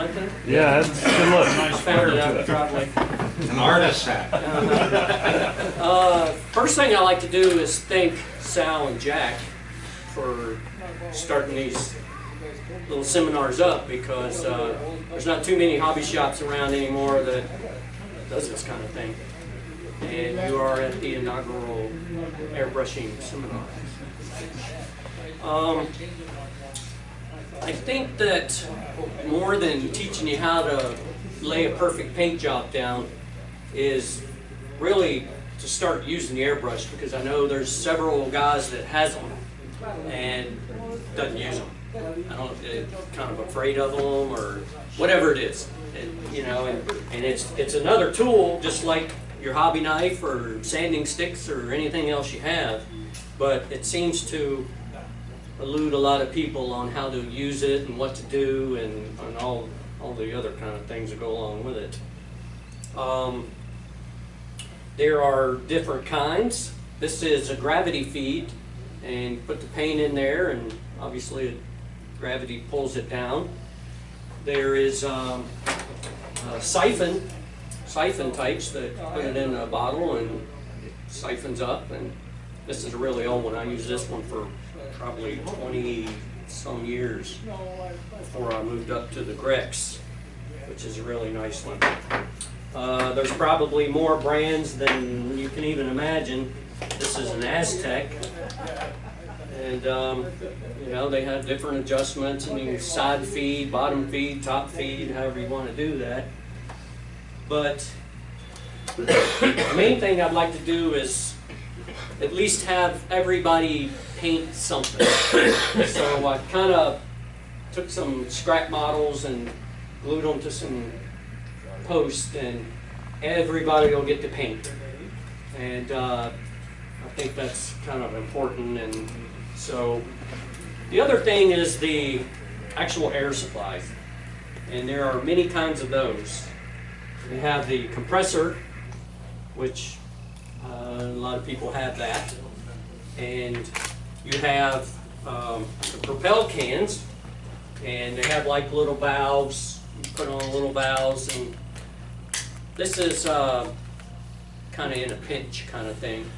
like that? Yeah, that's good look. I found it out probably. An artist's hat. First thing I like to do is thank Sal and Jack for starting these little seminars up, because there's not too many hobby shops around anymore that does this kind of thing. And you are at the inaugural airbrushing seminar. I think that more than teaching you how to lay a perfect paint job down is really to start using the airbrush, because I know there's several guys that has them and doesn't use them. I don't know if they're kind of afraid of them or whatever it is. And, you know, and it's another tool, just like your hobby knife or sanding sticks or anything else you have, but it seems to elude a lot of people on how to use it and what to do and all the other kind of things that go along with it. There are different kinds. This is a gravity feed, and you put the paint in there, and obviously gravity pulls it down. There is siphon types that put it in a bottle and it siphons up, and this is a really old one. I used this one for probably 20 some years before I moved up to the Grex, which is a really nice one. There's probably more brands than you can even imagine. This is an Aztec, and you know, they have different adjustments, and you can side feed, bottom feed, top feed, however you want to do that. But the main thing I'd like to do is at least have everybody paint something. So I kind of took some scrap models and glued them to some posts, and everybody will get to paint. And I think that's kind of important. And so the other thing is the actual air supply, and there are many kinds of those. We have the compressor, which a lot of people have that, and you have the propel cans, and they have like little valves. You put on little valves, and this is kind of in a pinch kind of thing.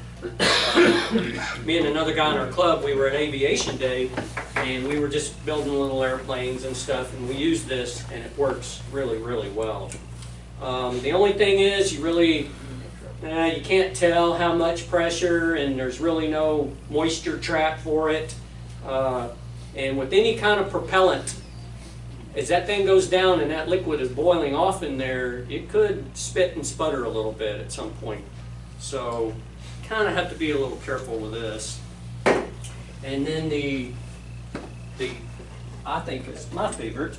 Me and another guy in our club, we were at Aviation Day, and we were just building little airplanes and stuff, and we used this, and it works really, really well. The only thing is, you can't tell how much pressure, and there's really no moisture trap for it. And with any kind of propellant, as that thing goes down and that liquid is boiling off in there, it could spit and sputter a little bit at some point. So kind of have to be a little careful with this. And then I think it's my favorite,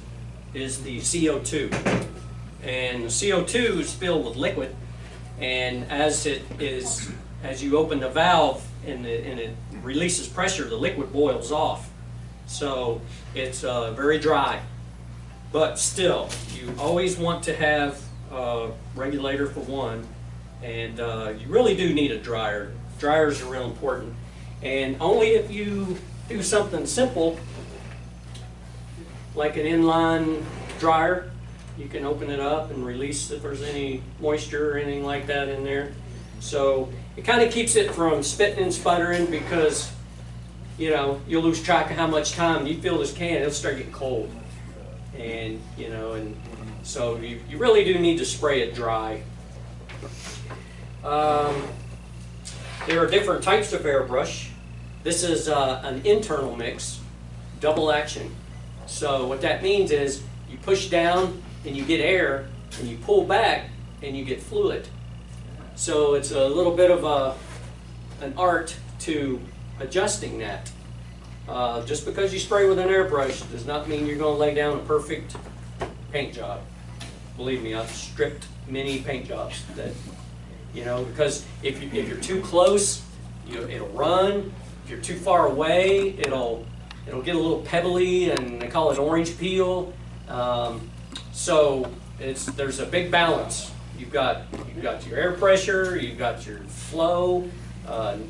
is the CO2. And the CO2 is filled with liquid, and as you open the valve and it releases pressure, the liquid boils off. So it's very dry. But still, you always want to have a regulator for one, and you really do need a dryer. Dryers are real important. And only if you do something simple, like an inline dryer, you can open it up and release if there's any moisture or anything like that in there. So it kind of keeps it from spitting and sputtering, because you know, you'll lose track of how much time you fill this can, it'll start getting cold. And you know, and so you really do need to spray it dry. There are different types of airbrush. This is an internal mix, double action. So what that means is you push down and you get air, and you pull back and you get fluid. So it's a little bit of an art to adjusting that. Just because you spray with an airbrush does not mean you're going to lay down a perfect paint job. Believe me, I've stripped many paint jobs that, you know, because if you're too close, it'll run. If you're too far away, it'll get a little pebbly, and they call it orange peel. So there's a big balance. You've got your air pressure, you've got your flow,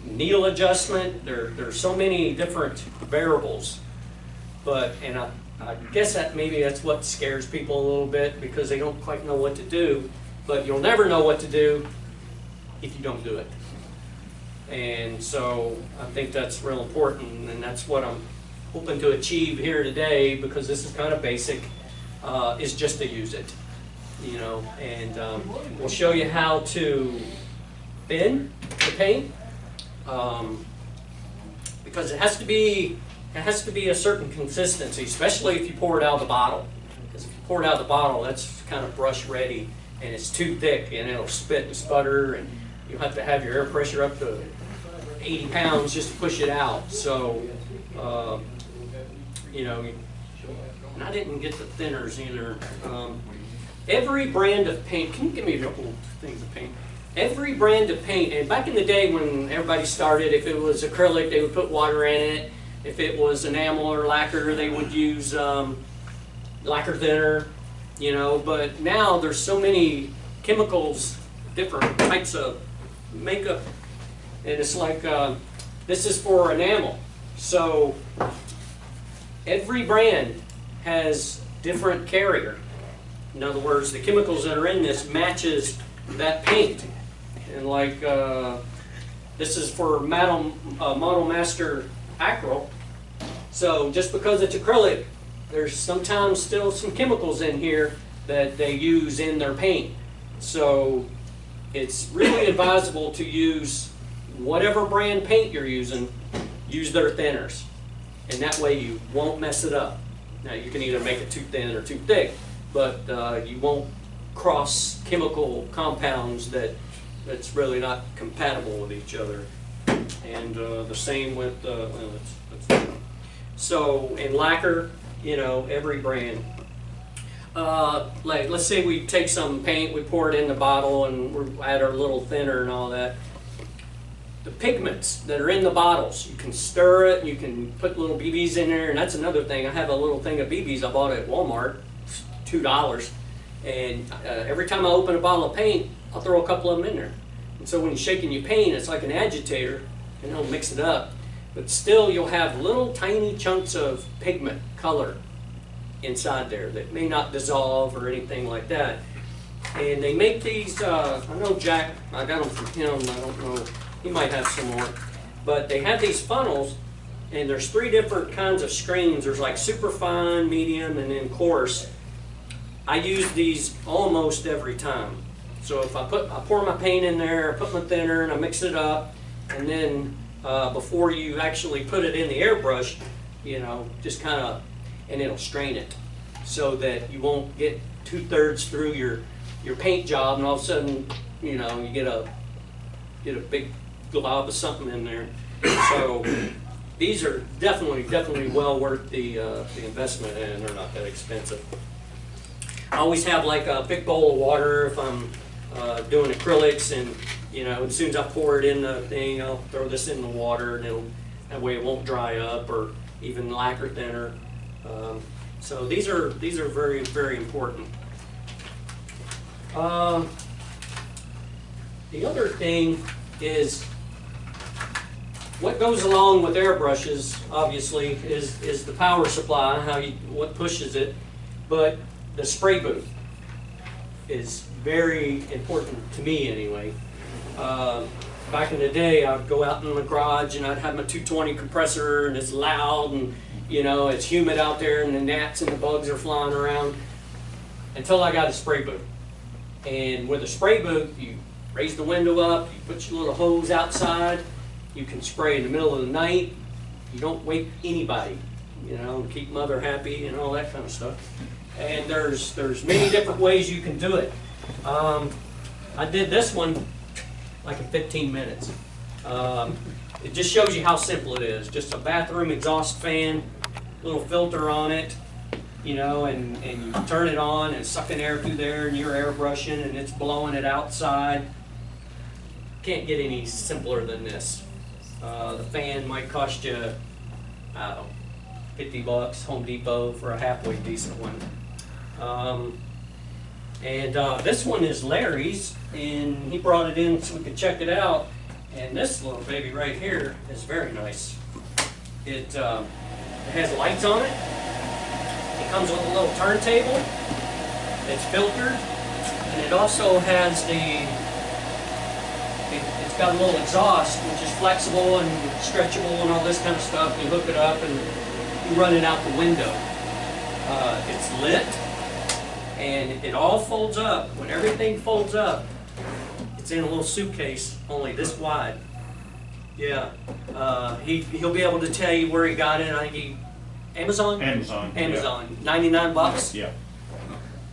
needle adjustment. There's so many different variables. But I guess that maybe that's what scares people a little bit, because they don't quite know what to do. But you'll never know what to do if you don't do it. And so I think that's real important, and that's what I'm hoping to achieve here today, because this is kind of basic, is just to use it, you know. And we'll show you how to thin the paint, because it has to be a certain consistency, especially if you pour it out of the bottle. Because if you pour it out of the bottle, that's kind of brush ready, and it's too thick, and it'll spit and sputter, and you'll have to have your air pressure up to 80 pounds just to push it out. So, you know, and I didn't get the thinners either. Every brand of paint, can you give me a couple things of paint? Every brand of paint, and back in the day when everybody started, if it was acrylic, they would put water in it. If it was enamel or lacquer, they would use lacquer thinner, you know. But now there's so many chemicals, different types of makeup, and it's like this is for enamel. So every brand has different carrier. In other words, the chemicals that are in this matches that paint. And like this is for Model Master Acryl. So just because it's acrylic, there's sometimes still some chemicals in here that they use in their paint. So it's really advisable to use whatever brand paint you're using, use their thinners. And that way you won't mess it up. Now you can either make it too thin or too thick, but you won't cross chemical compounds that's really not compatible with each other. And the same with so in lacquer, you know, every brand. Like let's say we take some paint, we pour it in the bottle, and we add our little thinner and all that. The pigments that are in the bottles, you can stir it, you can put little BBs in there, and that's another thing. I have a little thing of BBs I bought at Walmart, $2, and every time I open a bottle of paint, I'll throw a couple of them in there. And so when you're shaking your paint, it's like an agitator, and it'll mix it up. But still, you'll have little tiny chunks of pigment, color, inside there that may not dissolve or anything like that. And they make these, I know Jack, I got them from him, I don't know, he might have some more. But they have these funnels, and there's 3 different kinds of screens. There's like super fine, medium, and then coarse. I use these almost every time. So if I pour my paint in there, I put my thinner, and I mix it up, and then before you actually put it in the airbrush, you know, just kind of, and it'll strain it so that you won't get 2/3 through your paint job, and all of a sudden, you know, you get a big glob of something in there. So these are definitely well worth the investment, and they're not that expensive. I always have like a big bowl of water if I'm doing acrylics, and you know, as soon as I pour it in the thing, I'll throw this in the water, and that way it won't dry up, or even lacquer thinner. So these are very important. The other thing is what goes along with airbrushes. Obviously, is the power supply, what pushes it, but the spray booth is very important to me anyway. Back in the day, I'd go out in the garage and I'd have my 220 compressor, and it's loud, and you know, it's humid out there, and the gnats and the bugs are flying around, until I got a spray booth. And with a spray booth, you raise the window up, you put your little hose outside, you can spray in the middle of the night, you don't wake anybody, you know, keep mother happy and all that kind of stuff. And there's many different ways you can do it. I did this one like in 15 minutes. It just shows you how simple it is. Just a bathroom exhaust fan, little filter on it, you know, and you turn it on and sucking air through there, and you're airbrushing, and it's blowing it outside. Can't get any simpler than this. The fan might cost you, I don't know, $50, Home Depot, for a halfway decent one. This one is Larry's, and he brought it in so we could check it out. And this little baby right here is very nice. It has lights on it, comes with a little turntable. It's filtered, and it also has it's got a little exhaust, which is flexible and stretchable and all this kind of stuff. You hook it up and you run it out the window. It's lit, and it all folds up. When everything folds up, it's in a little suitcase, only this wide. Yeah, he'll be able to tell you where he got it. I think Amazon? Amazon. Amazon. Yeah. 99 bucks? Yeah.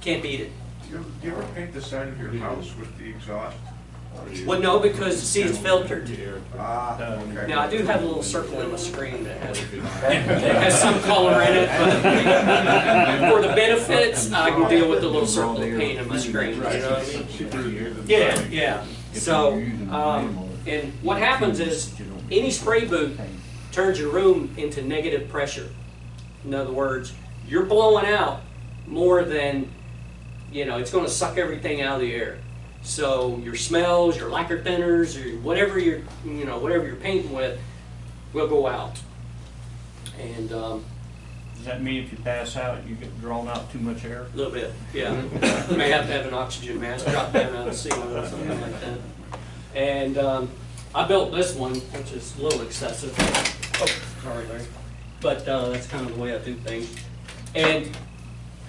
Can't beat it. Do you ever paint the side of your house with the exhaust? Well, no, because see, it's filtered. Okay. Now I do have a little circle in my screen that has some color in it, but for the benefits, I can deal with the little circle of paint in my screen. You know what I mean? Yeah, yeah. So, and what happens is any spray boot turns your room into negative pressure. In other words, you're blowing out more than, it's going to suck everything out of the air. So your smells, your lacquer thinners, or whatever you're painting with, will go out. And does that mean if you pass out, you get drawn out too much air? a little bit, yeah. You may have to have an oxygen mask drop down out of the ceiling or something like that. And I built this one, which is a little excessive. Oh, sorry, Larry. But that's kind of the way I do things. And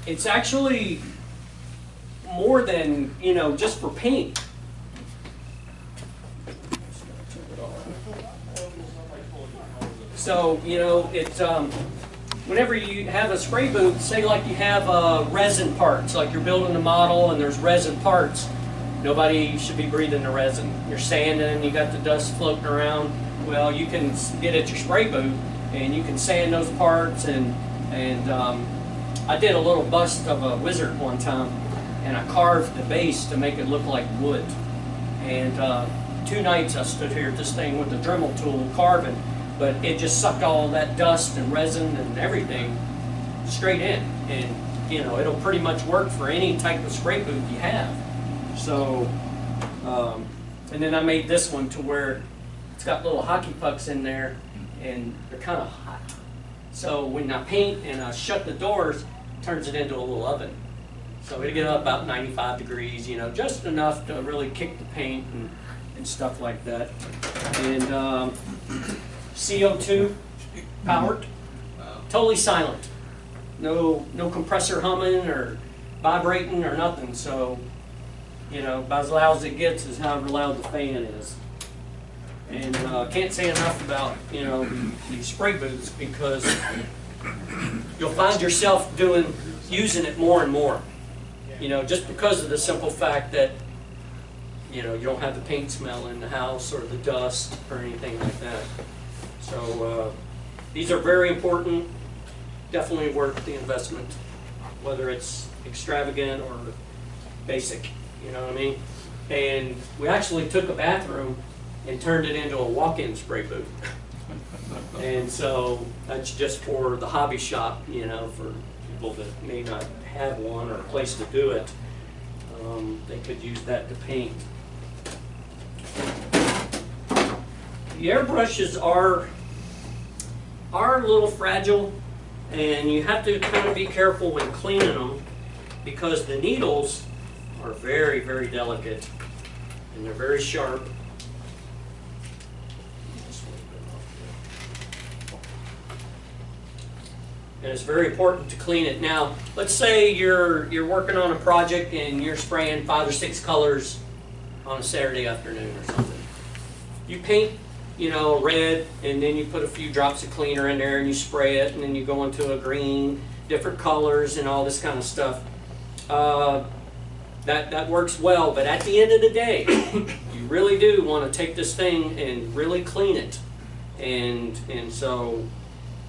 it's actually more than, just for paint. So, it's, whenever you have a spray boot, say like you have resin parts, like you're building a model and there's resin parts, nobody should be breathing the resin. You're sanding, you got the dust floating around. Well, you can get at your spray boot and you can sand those parts, and I did a little bust of a wizard one time, and I carved the base to make it look like wood. And 2 nights I stood here at this thing with the Dremel tool carving, but it just sucked all that dust and resin and everything straight in. And it'll pretty much work for any type of spray boot you have. So, and then I made this one to where it's got little hockey pucks in there, and they're kind of hot. So when I paint and I shut the doors, it turns it into a little oven. So it'll get up about 95 degrees, just enough to really kick the paint and stuff like that. And CO2 powered, totally silent. No compressor humming or vibrating or nothing. So, about as loud as it gets is however loud the fan is. And can't say enough about, these spray boots, because you'll find yourself using it more and more. Just because of the simple fact that, you don't have the paint smell in the house or the dust or anything like that. So these are very important, definitely worth the investment, whether it's extravagant or basic, you know what I mean? And we actually took a bathroom and turned it into a walk-in spray boot. And so that's just for the hobby shop, for people that may not have one or a place to do it. They could use that to paint. The airbrushes are a little fragile, and you have to kind of be careful when cleaning them, because the needles are very, very delicate, and they're very sharp. And it's very important to clean it. Now, let's say you're working on a project and you're spraying 5 or 6 colors on a Saturday afternoon or something. You paint, red, and then you put a few drops of cleaner in there and you spray it, and then you go into a green, different colors and all this kind of stuff. That works well, but at the end of the day, you really do want to take this thing and really clean it. And so,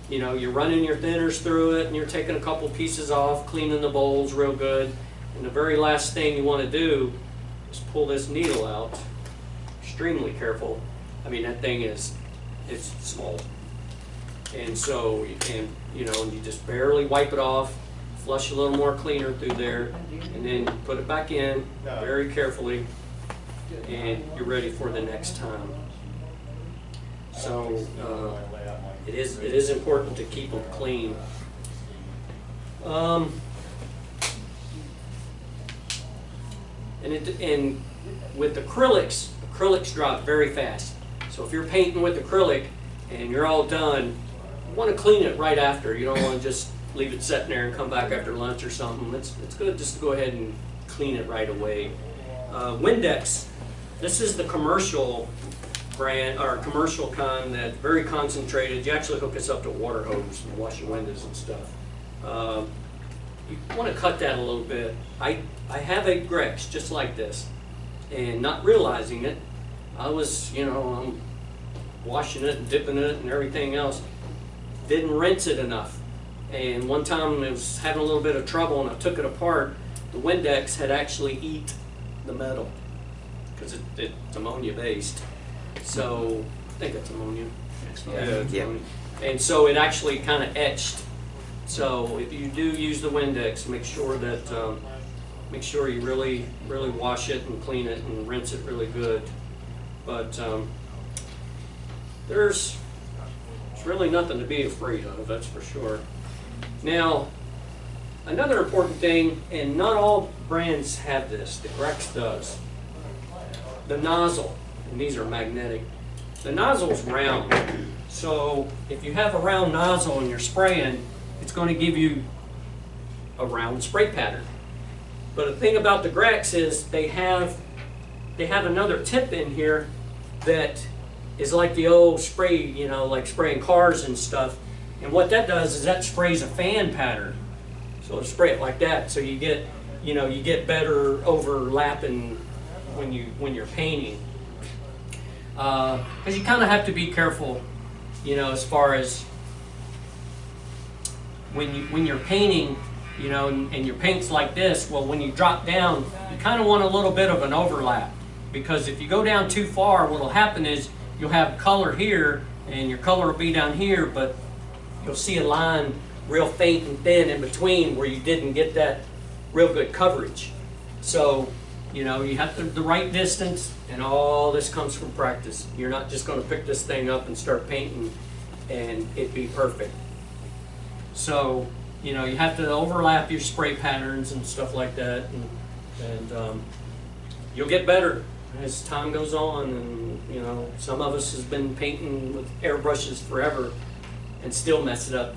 you're running your thinners through it, and you're taking a couple pieces off, cleaning the bowls real good. And the very last thing you want to do is pull this needle out. Extremely careful. I mean, that thing it's small. And so you can, you just barely wipe it off, flush a little more cleaner through there, and then put it back in very carefully, and you're ready for the next time. So it is important to keep them clean. And with acrylics, acrylics drop very fast. So if you're painting with acrylic and you're all done, you want to clean it right after. You don't want to just leave it sitting there and come back after lunch or something. It's good just to go ahead and clean it right away. Windex, this is the commercial brand, or commercial kind that's very concentrated. You actually hook this up to a water hose and wash your windows and stuff. You want to cut that a little bit. I have a Grex just like this, and not realizing it, I was, I'm washing it and dipping it and everything else. Didn't rinse it enough. And one time I was having a little bit of trouble and I took it apart. The Windex had actually eat the metal because it's ammonia based. So I think it's ammonia. It's ammonia. And so it actually kind of etched. So if you do use the Windex, make sure that you really wash it and clean it and rinse it really good. But there's really nothing to be afraid of, that's for sure. Now, another important thing, and not all brands have this, the Grex does. The nozzle, and these are magnetic. The nozzle's round. So if you have a round nozzle and you're spraying, it's going to give you a round spray pattern. But the thing about the Grex is they have another tip in here that is like the old spray, like spraying cars and stuff. And what that does is that sprays a fan pattern. So it'll spray it like that. So you get, you get better overlapping when you're painting. Because you kind of have to be careful, as far as when you're painting, and your paint's like this. Well, when you drop down, you kind of want a little bit of an overlap, because if you go down too far, what'll happen is you'll have color here, and your color will be down here, but you'll see a line real faint and thin in between where you didn't get that real good coverage. So, you have the right distance, and all this comes from practice. You're not just going to pick this thing up and start painting and it be perfect. So, you have to overlap your spray patterns and stuff like that, and you'll get better as time goes on. And some of us has been painting with airbrushes forever and still mess it up.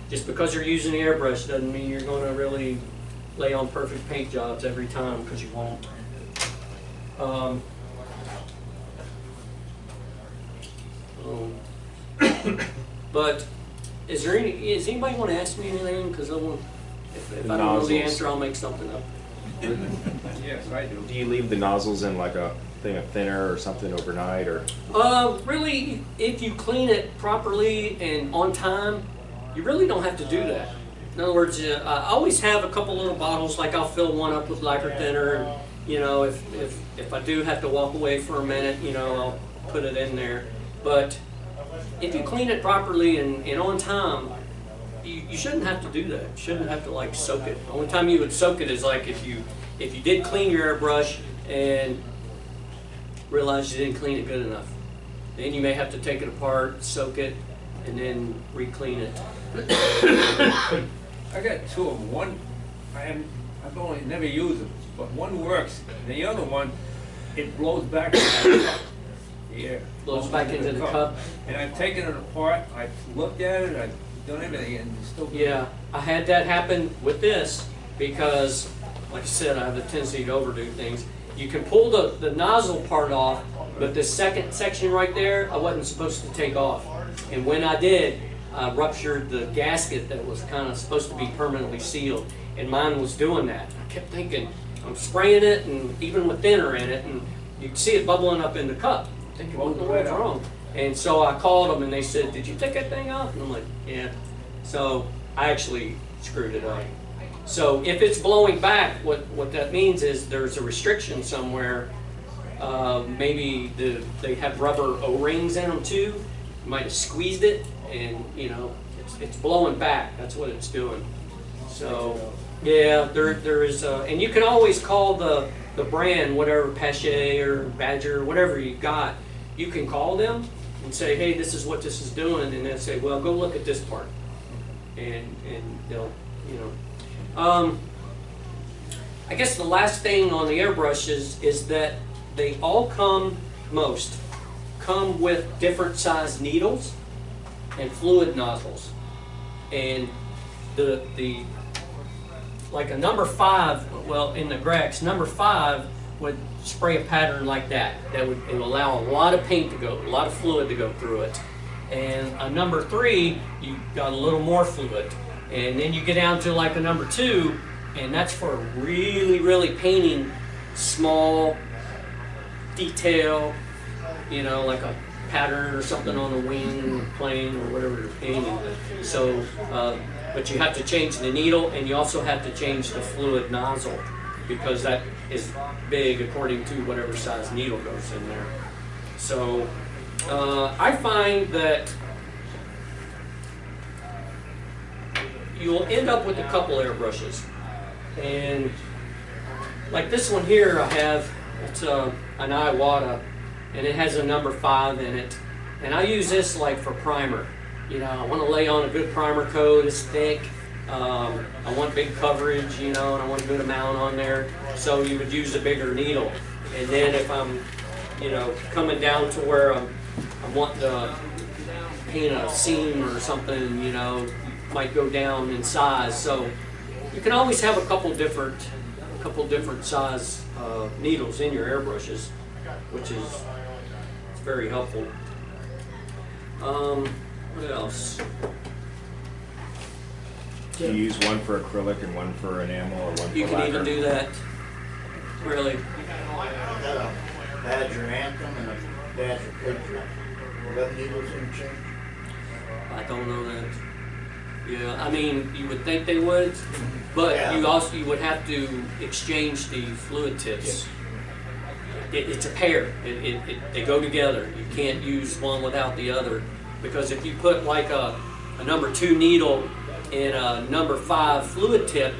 Just because you're using the airbrush doesn't mean you're going to really lay on perfect paint jobs every time, because you won't. But does anybody want to ask me anything? Because if I don't know the answer, I'll make something up. Yes, I do. Do you leave the nozzles in like a thing of thinner or something overnight, or? Really, if you clean it properly and on time, you really don't have to do that. In other words, I always have a couple little bottles, like I'll fill one up with lacquer thinner, and if I do have to walk away for a minute, I'll put it in there. But if you clean it properly and on time, you shouldn't have to do that. You shouldn't have to like soak it. The only time you would soak it is like if you did clean your airbrush and realized you didn't clean it good enough. Then you may have to take it apart, soak it, and then re-clean it. I got two of them. One, I've only never used them, but one works. The other one, it blows back into the cup. The air Blows back into the cup. And I've taken it apart. I've looked at it. I've done everything, and it's still. Yeah, I had that happen with this because, like I said, I have a tendency to overdo things. You can pull the nozzle part off, but the second section right there, I wasn't supposed to take off. And when I did, I ruptured the gasket that was kind of supposed to be permanently sealed, and mine was doing that. I kept thinking, I'm spraying it, and even with thinner in it, and you can see it bubbling up in the cup. I'm thinking, what's wrong? And so I called them, and they said, did you take that thing off? And I'm like, yeah. So I actually screwed it up. So if it's blowing back, what that means is there's a restriction somewhere. Maybe they have rubber O-rings in them too. You might have squeezed it, and it's blowing back. That's what it's doing. So yeah, there is, and you can always call the brand, whatever, Pache or Badger, whatever you got. You can call them and say, hey, this is what this is doing, and they'll say, well, go look at this part, and they'll you know. I guess the last thing on the airbrushes is that they all come with different size needles and fluid nozzles. And the like a number 5, well, in the Grex, number 5 would spray a pattern like that. It would allow a lot of paint to go, a lot of fluid to go through it. And a number 3, you got a little more fluid. And then you get down to like a number 2, and that's for really, really painting small detail, you know, like a pattern or something on a wing or plane or whatever you're painting. So, but you have to change the needle, and you also have to change the fluid nozzle, because that is big according to whatever size needle goes in there. So I find that you'll end up with a couple airbrushes. And like this one here I have, it's an Iwata, and it has a number 5 in it. And I use this like for primer. You know, I want to lay on a good primer coat, it's thick. I want big coverage, you know, and I want a good amount on there. So you would use a bigger needle. And then if I'm, you know, coming down to where I want to paint a seam or something, you know, might go down in size. So you can always have a couple different size needles in your airbrushes, which is very helpful. What else? Do you use one for acrylic and one for enamel, or one for lacquer? You can even do that. Really. I got a Badger Anthem and a Badger Picture. Will that needles interchange? I don't know that. Yeah, I mean, you would think they would, but Yeah. you would have to exchange the fluid tips. It's a pair. They go together. You can't use one without the other, because if you put like a number 2 needle in a number 5 fluid tip,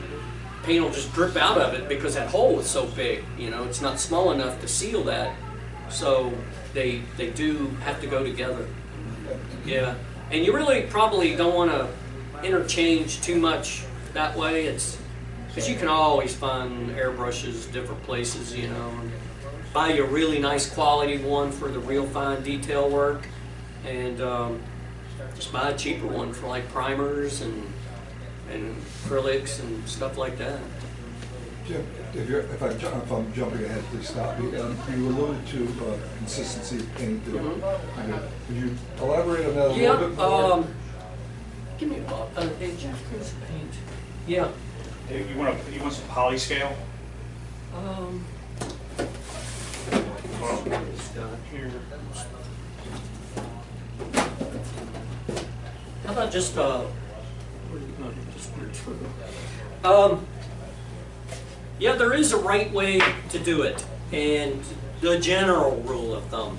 paint will just drip out of it because that hole is so big. You know, it's not small enough to seal that. So they do have to go together. Yeah, and you really probably don't want to interchange too much that way. It's because you can always find airbrushes different places, you know. And buy you a really nice quality one for the real fine detail work, and just buy a cheaper one for like primers and acrylics and stuff like that. Jim, if I'm jumping ahead, please stop me. You alluded to consistency of paint. Could you elaborate on that a little bit more? Give me a ball. Hey, Jeff, here's some paint. Yeah. You want some poly scale? Here. How about just yeah, there is a right way to do it, and the general rule of thumb.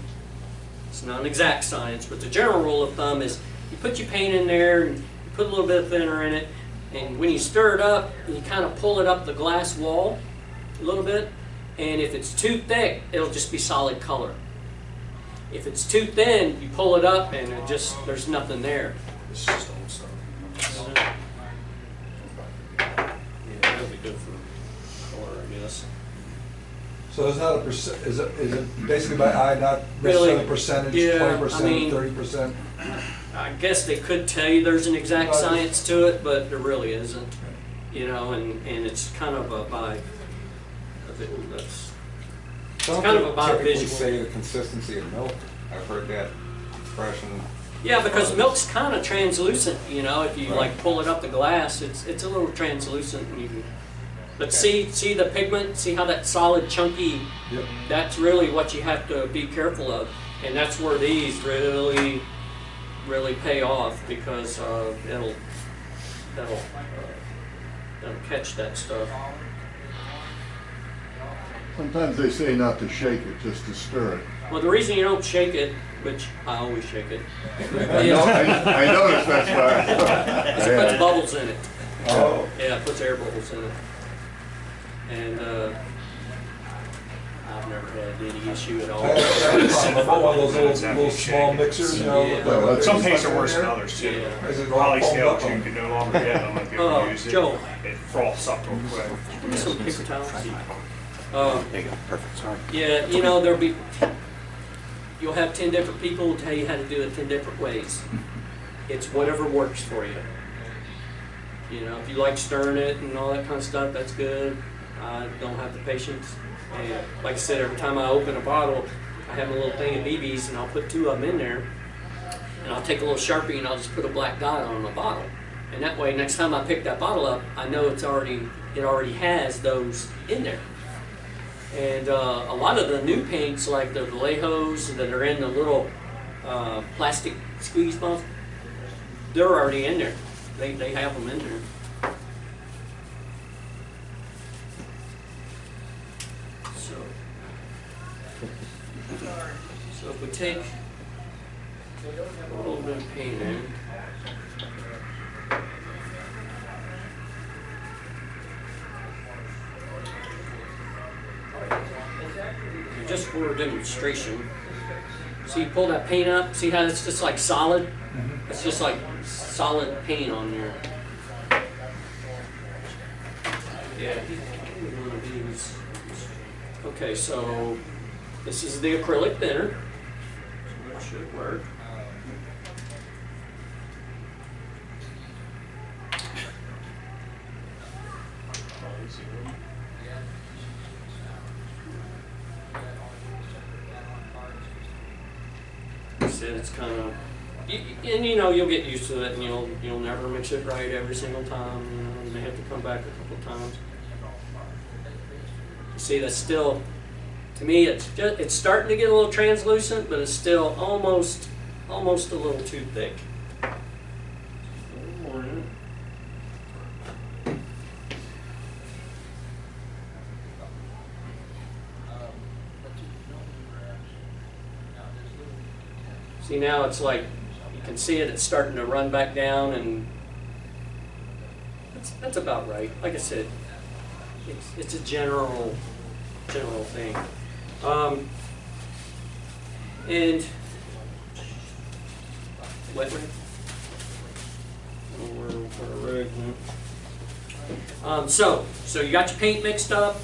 It's not an exact science, but the general rule of thumb is you put your paint in there, and you put a little bit of thinner in it, and when you stir it up, you kind of pull it up the glass wall a little bit, and if it's too thick, it'll just be solid color. If it's too thin, you pull it up, and there's nothing there. It's just old stuff. Yeah, that'll be good for color, I guess. So there's not a percent. Is it basically by eye, not Really? necessarily percentage? Yeah, 20%, I mean- 30%. I guess they could tell you there's an exact science to it, but there really isn't. You know, and it's kind of a by. That's Some kind of people about typically visual. say the consistency of milk. I've heard that expression. yeah, because milk's kind of translucent. You know, if you Right. like pull it up the glass, it's a little translucent. And you can, but see the pigment. See how that solid, chunky. Yep. That's really what you have to be careful of, and that's where these really pay off, because that'll catch that stuff. Sometimes they say not to shake it, just to stir it. Well, the reason you don't shake it, which I always shake it, I noticed that's why. is it puts bubbles in it. Oh. Yeah, it puts air bubbles in it. And I've never had any issue at all. I had one of those little small mixers, you know. Yeah. with the- Some paints are worse than others too. Yeah. Is it all foamed Polyscale, up? you can no longer get them if you ever use it. Joe. It froths up real quick. Give me some paper towels. There you go, perfect, sorry. Yeah, you'll have 10 different people tell you how to do it 10 different ways. It's whatever works for you. You know, if you like stirring it and all that kind of stuff, that's good. I don't have the patience. And like I said, every time I open a bottle, I have a little thing of BBs and I'll put 2 of them in there. And I'll take a little Sharpie and I'll just put a black dot on the bottle. And that way, next time I pick that bottle up, I know it already has those in there. And a lot of the new paints, like the Vallejos that are in the little plastic squeeze bottles, they're already in there. They have them in there. So if we take a little bit of paint in, just for a demonstration. See, you pull that paint up, see how it's just like solid? It's just like solid paint on there. Yeah, give me one of these. Okay, so this is the acrylic thinner. So that should work. It's kind of, and you know, you'll get used to it, and you'll never mix it right every single time. You know, you may have to come back a couple times. See, that's still, to me, it's starting to get a little translucent, but it's still almost a little too thick. A little more in it. See, now it's like, you can see it's starting to run back down, and that's about right. Like I said, it's a general thing. And wet rig. So you got your paint mixed up,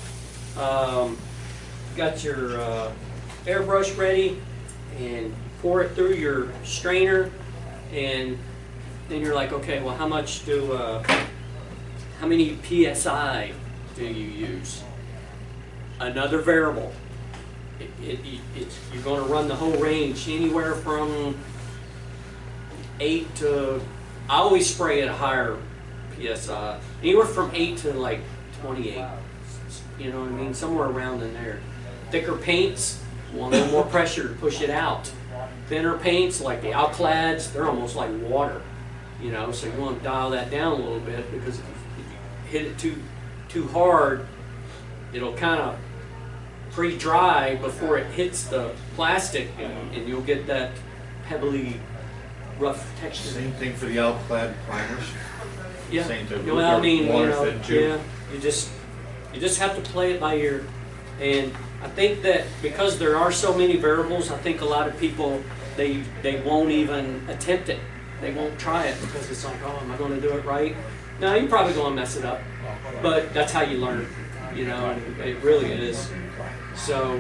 got your airbrush ready, and pour it through your strainer, and then you're like, okay, well, how many PSI do you use? Another variable. You're going to run the whole range anywhere from 8 to, I always spray at a higher PSI, anywhere from 8 to like 28. You know what I mean? Somewhere around in there. Thicker paints, want a little more pressure to push it out. Thinner paints, like the Alclads, they're almost like water, you know, so you want to dial that down a little bit, because if you hit it too hard, it'll kind of pre-dry before it hits the plastic, and you'll get that pebbly, rough texture. Same thing for the Alclad primers. Yeah. Same thing. Well, I mean, Water thin too. yeah, you just have to play it by ear. And I think that because there are so many variables, I think a lot of people, they won't even attempt it. They won't try it because it's like, oh, am I going to do it right? No, you're probably going to mess it up. But that's how you learn, you know, and it really is. So,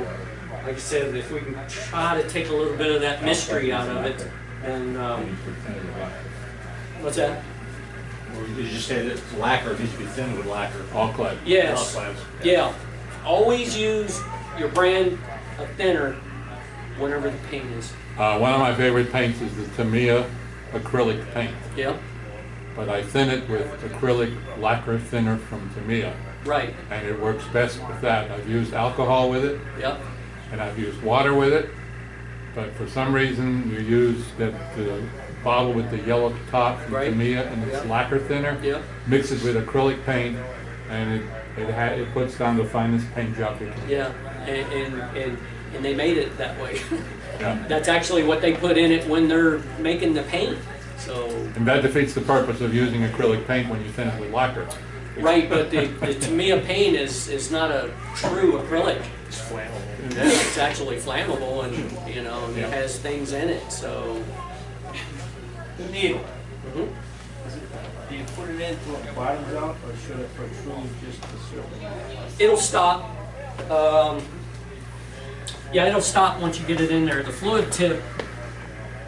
like I said, if we can try to take a little bit of that mystery out of it, then, what's that? Or you just say that lacquer needs to be thin with lacquer. Alclad. Yes. Alclads. Yeah. Always use your brand of thinner, whatever the paint is. One of my favorite paints is the Tamiya acrylic paint, Yeah. but I thin it with acrylic lacquer thinner from Tamiya, Right. and it works best with that. I've used alcohol with it, Yep. and I've used water with it, but for some reason you use the bottle with the yellow top from Right. Tamiya and it's Yep. lacquer thinner, Yep. mix it with acrylic paint, and it puts down the finest paint job you can. Yeah. And they made it that way. Yeah. That's actually what they put in it when they're making the paint. So. And that defeats the purpose of using acrylic paint when you thin it with lacquer. Right, but the Tamiya paint is not a true acrylic. flammable. Yeah, it's actually flammable, and you know, and it has things in it. So, The needle, mhm. do you put it in till it bottoms out, or should it protrude just the surface? It'll stop. Yeah, it'll stop once you get it in there. The fluid tip,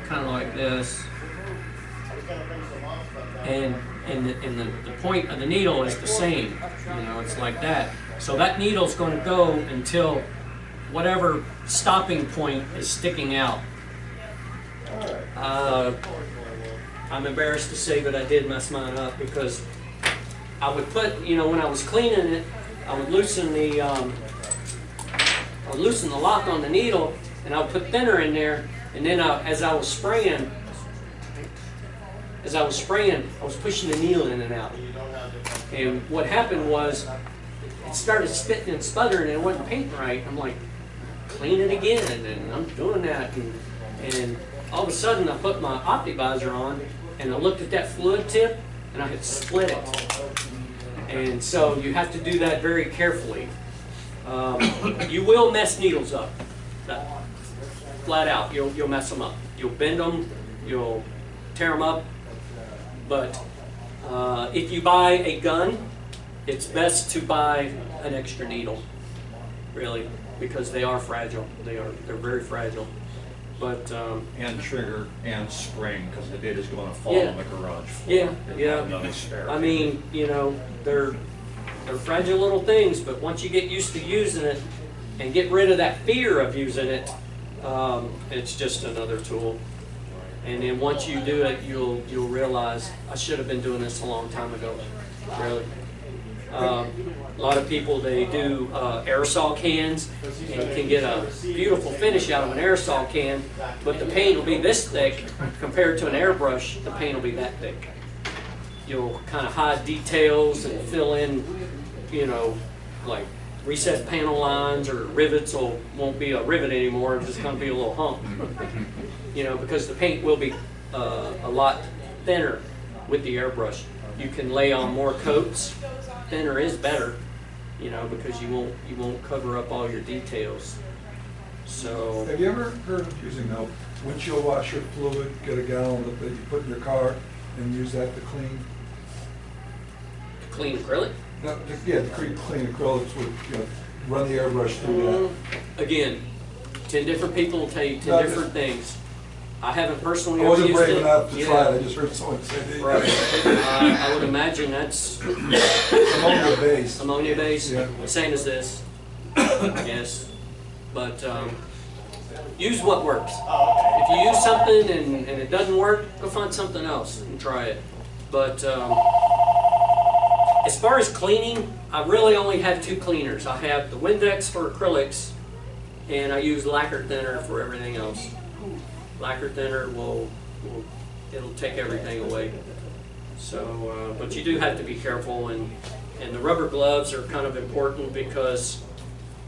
kind of like this, and the point of the needle is the same. You know, it's like that. So that needle's going to go until whatever stopping point is sticking out. I'm embarrassed to say, but I did mess mine up because I would put, you know, when I was cleaning it, I would loosen the lock on the needle, and I would put thinner in there, and then as I was spraying, I was pushing the needle in and out. And what happened was, it started spitting and sputtering, and it wasn't painting right. I'm like, clean it again, and I'm doing that, and all of a sudden I put my Optivisor on, and I looked at that fluid tip, and I had split it. And so you have to do that very carefully. You will mess needles up, flat out. You'll mess them up. You'll bend them, you'll tear them up. But if you buy a gun, it's best to buy an extra needle, really, because they are fragile. They're very fragile. But And trigger and spring, because the data's going to fall Yeah. on the garage floor. Yeah, They yeah. have another spare. I mean, you know, they're fragile little things, but once you get used to using it and get rid of that fear of using it, it's just another tool. And then once you do it, you'll realize, I should have been doing this a long time ago, really. A lot of people, they do aerosol cans and can get a beautiful finish out of an aerosol can, but the paint will be this thick compared to an airbrush. The paint will be that thick. You'll kind of hide details and fill in, you know, like recessed panel lines, or rivets won't be a rivet anymore. It's just going to be a little hump, you know, because the paint will be a lot thinner with the airbrush. You can lay on more coats. Thinner is better, you know, because you won't cover up all your details. So Have you ever heard of using windshield washer fluid, get a gallon that you put in your car and use that to clean? clean acrylic? No, yeah, to clean acrylics with, you know, run the airbrush through that. Again, 10 different people will tell you 10 No, different things. I haven't personally I ever wasn't used brave it. enough to Yeah. try it, I just heard someone say that. Right. I would imagine that's Ammonia based. ammonia based, Yeah. same as this. Yes, but use what works. If you use something and it doesn't work, go find something else and try it. But as far as cleaning, I really only have 2 cleaners. I have the Windex for acrylics, and I use lacquer thinner for everything else. Lacquer thinner it'll take everything away. So, but you do have to be careful, and the rubber gloves are kind of important because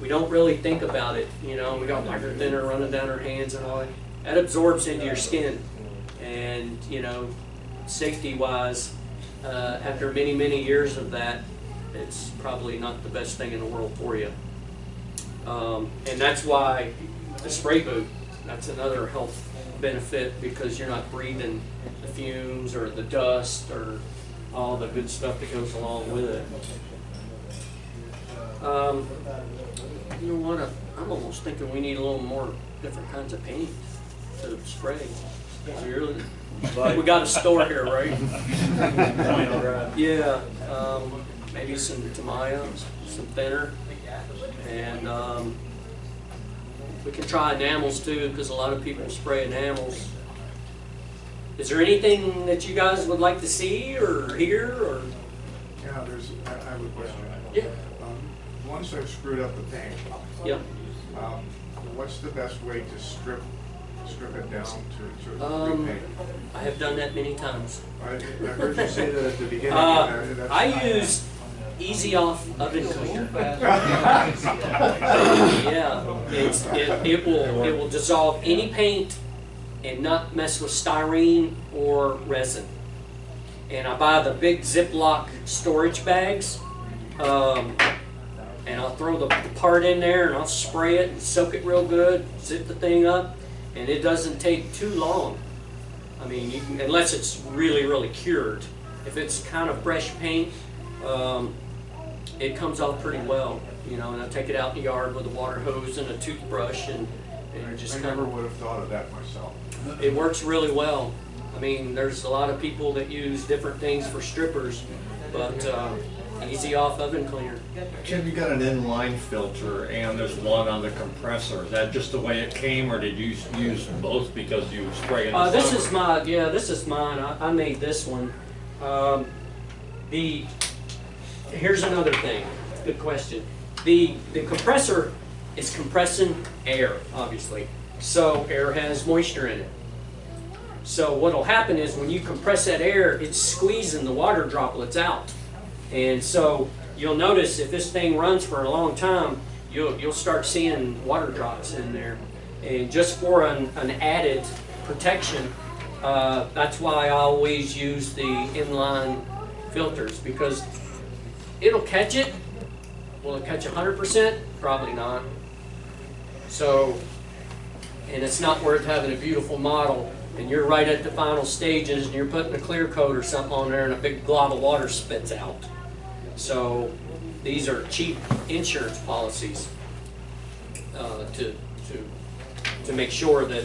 we don't really think about it. You know, we got lacquer thinner running down our hands and all that. That absorbs into your skin, and you know, safety-wise, after many, many years of that, it's probably not the best thing in the world for you. And that's why the spray boot, that's another health benefit, because you're not breathing the fumes or the dust or all the good stuff that goes along with it. You know what, I'm almost thinking we need a little more different kinds of paint to spray. Really? We got a store here, right? Yeah, maybe some Tamiya, some thinner, and we can try enamels too, because a lot of people spray enamels. Is there anything that you guys would like to see or hear, or? Yeah, I have a question. Yeah. Once I've screwed up the paint, Yeah. what's the best way to strip it down to repaint? I have done that many times. I heard you say that at the beginning. I use Easy Off oven cleaner. Yeah, it will dissolve any paint and not mess with styrene or resin. And I buy the big Ziploc storage bags. and I'll throw the part in there and I'll spray it and soak it real good, zip the thing up, and it doesn't take too long. I mean, you can, unless it's really, really cured. If it's kind of fresh paint, it comes off pretty well, you know, and I take it out in the yard with a water hose and a toothbrush, and just I kind never of, would have thought of that myself. it works really well. I mean, there's a lot of people that use different things for strippers, but easy off oven cleaner. Jim, you got an inline filter and there's one on the compressor. Is that just the way it came, or did you use both because you spray in the This summer? is my, yeah, this is mine. I made this one. Here's another thing. Good question. The compressor is compressing air, obviously. So air has moisture in it. So what'll happen is when you compress that air, it's squeezing the water droplets out. And so you'll notice if this thing runs for a long time, you'll start seeing water drops in there. And just for an added protection, that's why I always use the inline filters, because it'll catch it. Will it catch 100%? Probably not. So, and it's not worth having a beautiful model and you're right at the final stages and you're putting a clear coat or something on there and a big glob of water spits out. So these are cheap insurance policies to make sure that.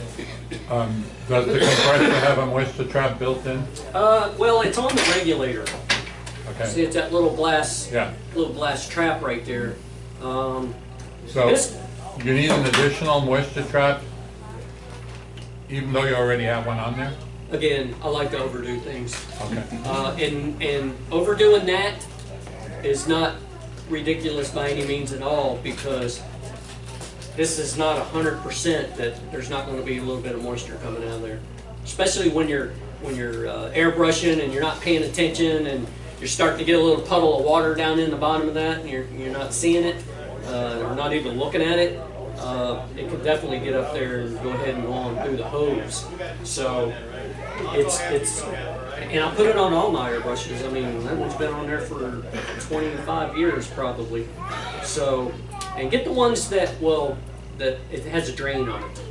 Does the compressor have a moisture trap built in? Well, it's on the regulator. Okay. See, it's that little glass, Yeah. trap right there. So This, you need an additional moisture trap, even though you already have one on there? again, I like to overdo things. Okay. And overdoing that is not ridiculous by any means at all, because this is not 100% that there's not going to be a little bit of moisture coming out of there, especially when you're airbrushing and you're not paying attention and you're starting to get a little puddle of water down in the bottom of that and you're not seeing it or not even looking at it. It could definitely get up there and go ahead and go on through the hose. So it's and I put it on all my airbrushes. I mean, that one's been on there for 25 years probably. So, and get the ones that it has a drain on it.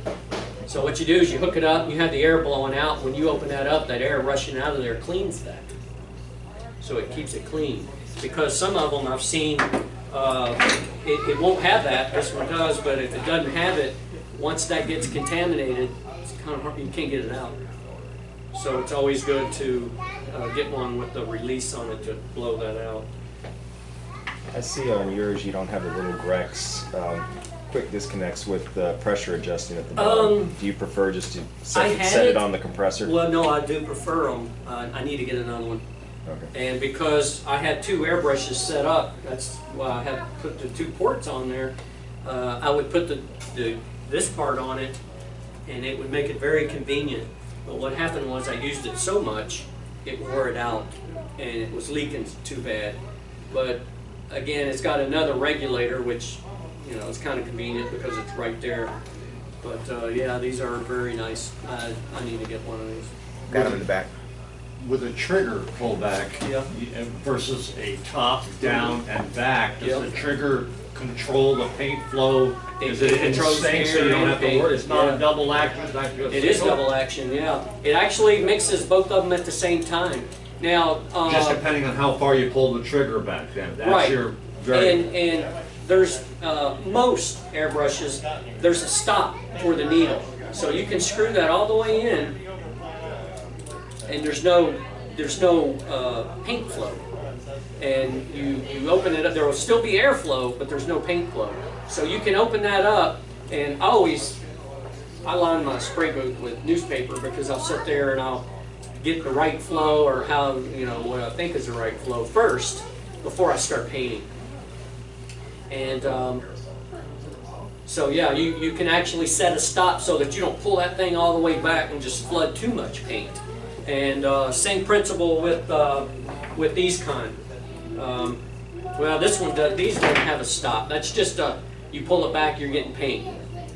So what you do is you hook it up, you have the air blowing out. When you open that up, that air rushing out of there cleans that. So it keeps it clean. Because some of them I've seen, it won't have that. This one does, but if it doesn't have it, once that gets contaminated, it's kind of hard, you can't get it out. So it's always good to get one with the release on it to blow that out. I see on yours you don't have the little Grex quick disconnects with the pressure adjusting at the bottom. Do you prefer just to set it on the compressor? Well, no, I do prefer them. I need to get another one. Okay. And because I had two airbrushes set up, that's why I had put the two ports on there. I would put this part on it, and it would make it very convenient. But what happened was I used it so much, it wore it out, and it was leaking too bad. But again, it's got another regulator, which, you know, it's kind of convenient because it's right there. But yeah, these are very nice. I need to get one of these. Got them in the back. With a trigger pullback versus a top, down, and back, does the trigger control the paint flow? Is it in sync so you don't have to worry? It's not a double action? It is double action, yeah. It actually mixes both of them at the same time. Now, just depending on how far you pull the trigger back, then that's right. your very. And there's most airbrushes. There's a stop for the needle, so you can screw that all the way in, and there's no paint flow. And you open it up. There will still be airflow, but there's no paint flow. So you can open that up, and I line my spray booth with newspaper because I'll sit there and I'll get the right flow, or how, you know, what I think is the right flow first before I start painting. And so yeah, you can actually set a stop so that you don't pull that thing all the way back and just flood too much paint. And same principle with these kind. Well, this one does. These don't have a stop. That's just you pull it back, you're getting paint,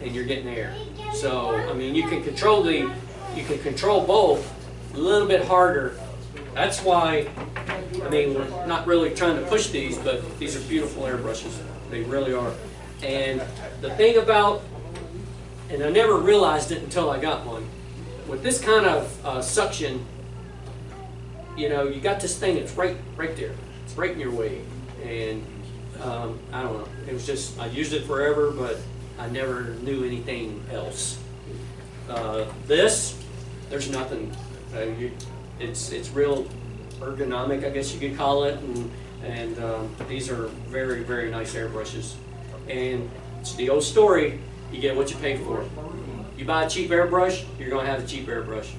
and you're getting air. So I mean, you can control both a little bit harder. That's why, I mean, we're not really trying to push these, but these are beautiful airbrushes. They really are. And the thing about, and I never realized it until I got one, with this kind of suction, you know, you got this thing that's right there. It's right in your way. And I don't know. It was just, I used it forever, but I never knew anything else. There's nothing. It's real ergonomic, I guess you could call it. And these are very, very nice airbrushes. And it's the old story, you get what you pay for. You buy a cheap airbrush, you're going to have a cheap airbrush.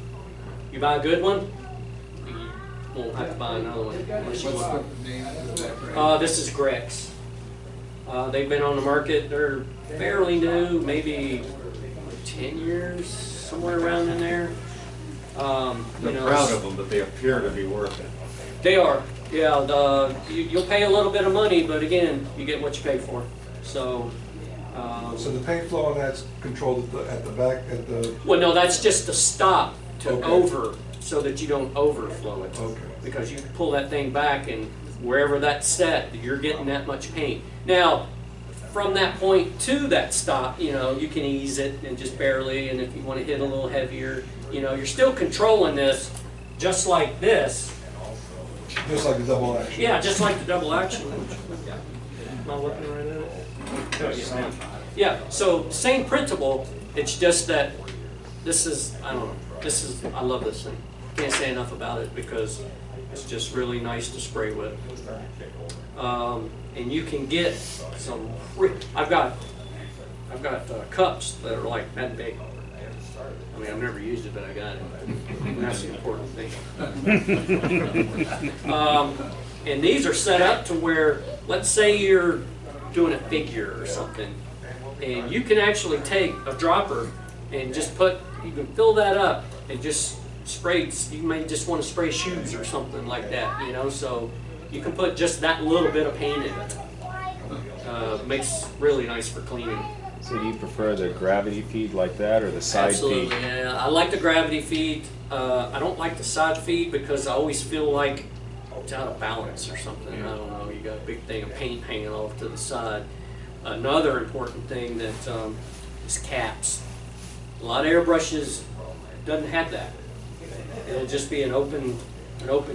You buy a good one, you won't have to buy another one. Unless you want. This is Grex. They've been on the market, they're fairly new, maybe 10 years, somewhere around in there. They're proud of them, but they appear to be worth it. They are, yeah. You'll pay a little bit of money, but again, you get what you pay for. So. So the paint flow on that's controlled at the back, at the... Well, no, that's just the stop to Okay. over, so that you don't overflow it. Okay. Because you can pull that thing back, and wherever that's set, you're getting that much paint. Now, from that point to that stop, you know, you can ease it and just barely, and if you want to hit a little heavier, you know, you're still controlling this just like this. Just like a double action? Yeah, just like the double action. Am I looking right at it? Yeah, so same principle, it's just that this is, I don't know, I love this thing. Can't say enough about it because it's just really nice to spray with. And you can get some, I've got cups that are like that big. I mean, I've never used it, but I got it. And that's the important thing. And these are set up to where, let's say you're doing a figure or something, and you can actually take a dropper and just you can fill that up and just spray, you may just want to spray shoes or something like that, you know, so you can put just that little bit of paint in it. Makes really nice for cleaning. So do you prefer the gravity feed like that or the side Absolutely, feed? yeah. I like the gravity feed. I don't like the side feed because I always feel like it's out of balance or something. I don't know. You got a big thing of paint hanging off to the side. Another important thing that is caps. A lot of airbrushes doesn't have that. It'll just be an open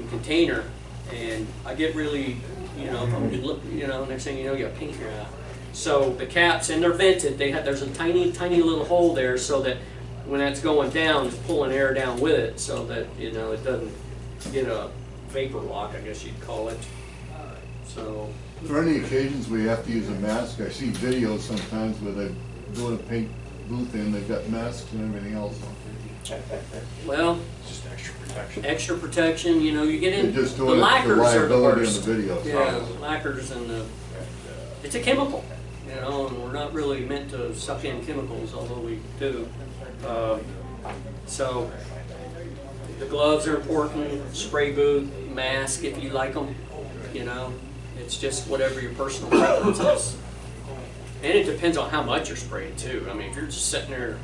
container, and I get really, you know, if I'm good look, you know, next thing you know, you got paint in your eye. So the caps, and they're vented. There's a tiny little hole there so that when that's going down, it's pulling air down with it, so that, you know, it doesn't get a vapor lock, I guess you'd call it. So. Are there any occasions where you have to use a mask? I see videos sometimes where they're doing a paint booth and they've got masks and everything else on. Well, It's just extra protection. extra protection, you know, you get in, They're just the doing it for lacquers are the liability in worst. the videos. Yeah, lacquers and it's a chemical, you know, and we're not really meant to suck in chemicals, although we do. So the gloves are important, spray booth, mask if you like them, you know. It's just whatever your personal preference is. And it depends on how much you're spraying too. I mean, if you're just sitting there,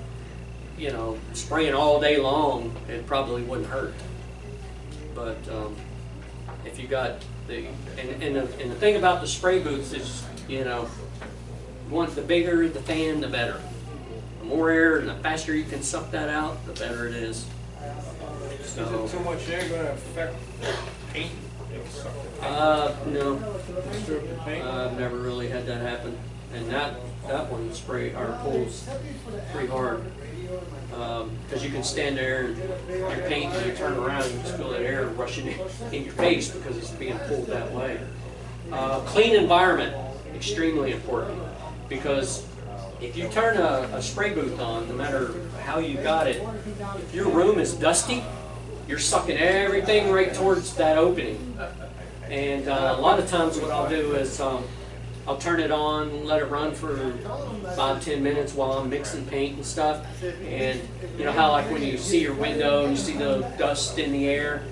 you know, spraying all day long, it probably wouldn't hurt. But if you got and the thing about the spray booths is, you know, you want the bigger the fan, the better. The more air and the faster you can suck that out, the better it is. So, Isn't too much air going to affect paint? no. Disturb the paint? I've never really had that happen. And that one pulls pretty hard. Because you can stand there and you're painting and you turn around and you just feel that air rushing in your face because it's being pulled that way. Clean environment, extremely important. Because if you turn a spray booth on, no matter how you got it, if your room is dusty, you're sucking everything right towards that opening. And a lot of times what I'll do is I'll turn it on, let it run for 5-10 minutes while I'm mixing paint and stuff. And you know how like when you see your window and you see the dust in the air,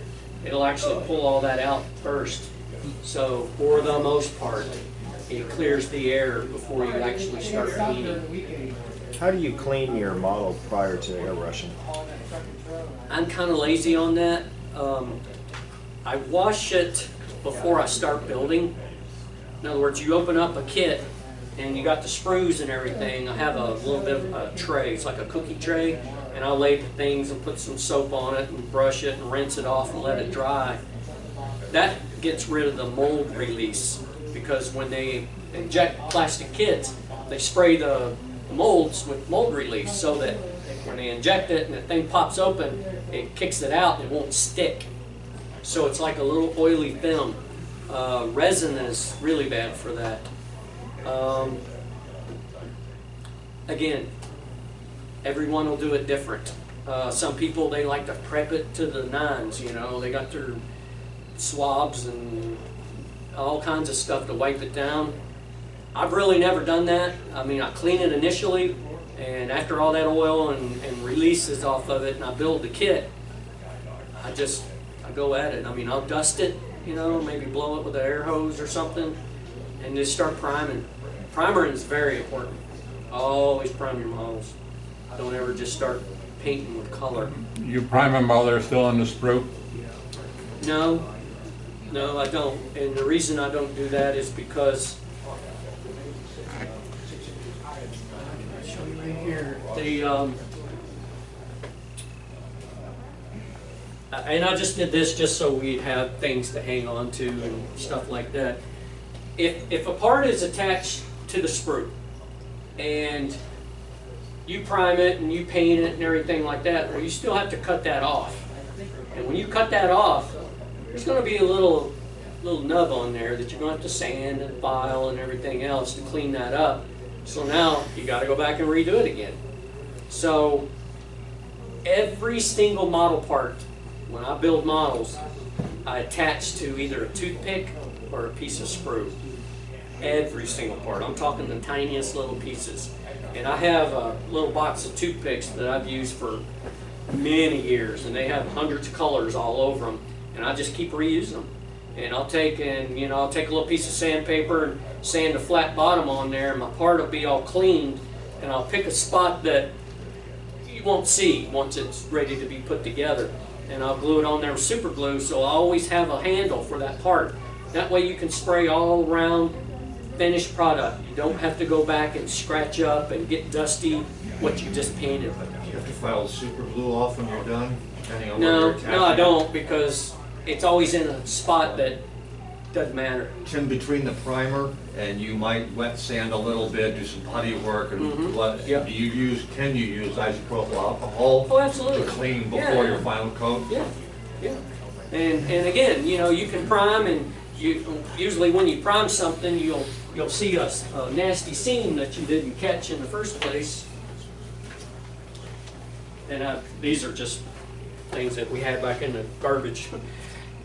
it'll actually pull all that out first. So for the most part, it clears the air before you actually start painting. How do you clean your model prior to airbrushing? I'm kind of lazy on that. I wash it before I start building. In other words, you open up a kit and you got the sprues and everything, I have a little bit of a tray. It's like a cookie tray, and I'll lay the things and put some soap on it and brush it and rinse it off and let it dry. That gets rid of the mold release, because when they inject plastic kits, they spray the molds with mold release so that when they inject it and the thing pops open, it kicks it out and it won't stick. So it's like a little oily film. Resin is really bad for that. Again, everyone will do it different. Some people, they like to prep it to the nines, you know. They got their swabs and all kinds of stuff to wipe it down. I've really never done that. I mean, I clean it initially, and after all that oil and releases off of it, and I build the kit, I go at it. I mean, I'll dust it, you know, maybe blow it with an air hose or something, and just start priming. Priming is very important. Always prime your models. Don't ever just start painting with color. You prime them while they're still in the sprue? No, I don't. And the reason I don't do that is because and I just did this just so we'd have things to hang on to and stuff like that. If a part is attached to the sprue and you prime it and you paint it and everything like that, well, you still have to cut that off. And when you cut that off, there's going to be a little nub on there that you're going to have to sand and file and everything else to clean that up. So now you got to go back and redo it again. So every single model part, when I build models, I attach to either a toothpick or a piece of sprue. Every single part. I'm talking the tiniest little pieces. And I have a little box of toothpicks that I've used for many years, and they have hundreds of colors all over them, and I just keep reusing them. And I'll take a little piece of sandpaper and sand a flat bottom on there, and my part will be all cleaned, and I'll pick a spot that you won't see once it's ready to be put together, and I'll glue it on there with super glue, so I always have a handle for that part. That way you can spray all around finished product. You don't have to go back and scratch up and get dusty what you just painted. You have to file the super glue off when you're done, depending on where you're attaching. No, I don't, because it's always in a spot that doesn't matter. It's in between the primer, and you might wet sand a little bit, do some putty work, and Yep. can you use isopropyl alcohol Oh, absolutely. to clean before Yeah. your final coat? Yeah. And again, you know, you can prime, and usually when you prime something, you'll see a nasty seam that you didn't catch in the first place. And these are just things that we had back in the garbage.